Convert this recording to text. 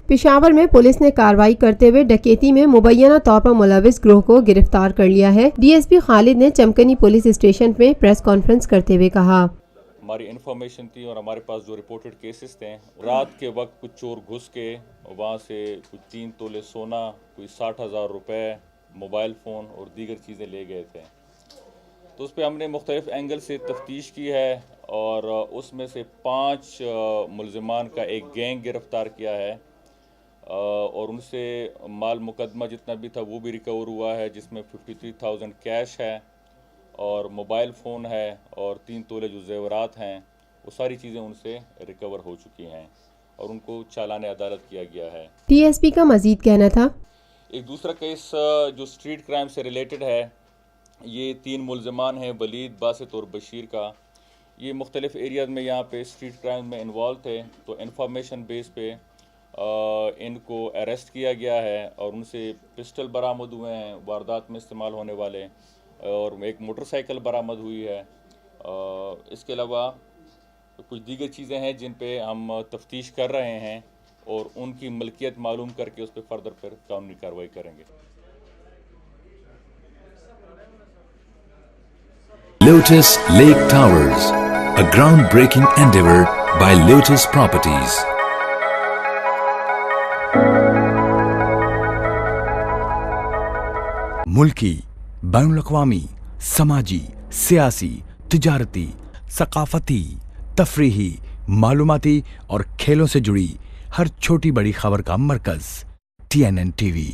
पेशावर में पुलिस ने कार्रवाई करते हुए डकैती में मुबैना तौर पर मुलविस ग्रोह को गिरफ्तार कर लिया है। डीएसपी खालिद ने चमकनी पुलिस स्टेशन में प्रेस कॉन्फ्रेंस करते हुए कहा, हमारी इन्फॉर्मेशन थी और हमारे पास जो रिपोर्टेड केसेस थे, रात के वक्त कुछ चोर घुस के वहाँ से कुछ 3 तोले सोना, कोई 60,000 रुपये, मोबाइल फ़ोन और दीगर चीज़ें ले गए थे। तो उस पर हमने मुख्तलिफ एंगल से तफ्तीश की है और उसमें से 5 मुलज़िमान का एक गैंग गिरफ़्तार किया है और उनसे माल मुकदमा जितना भी था वो भी रिकवर हुआ है, जिसमें 53,000 कैश है और मोबाइल फ़ोन है और 3 तोले जो ज़ेवरात हैं वो सारी चीज़ें उनसे रिकवर हो चुकी हैं और उनको चालाने अदालत किया गया है। डीएसपी का मजीद कहना था, एक दूसरा केस जो स्ट्रीट क्राइम से रिलेटेड है, ये 3 मुलज़मान हैं, वलीद, बासित और बशीर का। ये मुख्तलिफ एरियाज़ में यहाँ पे स्ट्रीट क्राइम में इन्वॉल्व थे, तो इन्फॉर्मेशन बेस पे इनको अरेस्ट किया गया है और उनसे पिस्टल बरामद हुए हैं वारदात में इस्तेमाल होने वाले, और एक मोटरसाइकिल बरामद हुई है। इसके अलावा कुछ दीगर चीज़ें हैं जिन पे हम तफ्तीश कर रहे हैं और उनकी मलकियत मालूम करके उस पर फर्दर फिर कानूनी कार्रवाई करेंगे। Lotus Lake Towers, a groundbreaking endeavor by Lotus Properties. मुल्की, बैनुल-अक़वामी, समाजी, सियासी, तिजारती, सकाफती, तफरीही, मालूमाती और खेलों से जुड़ी हर छोटी बड़ी खबर का मरकज TNN TV।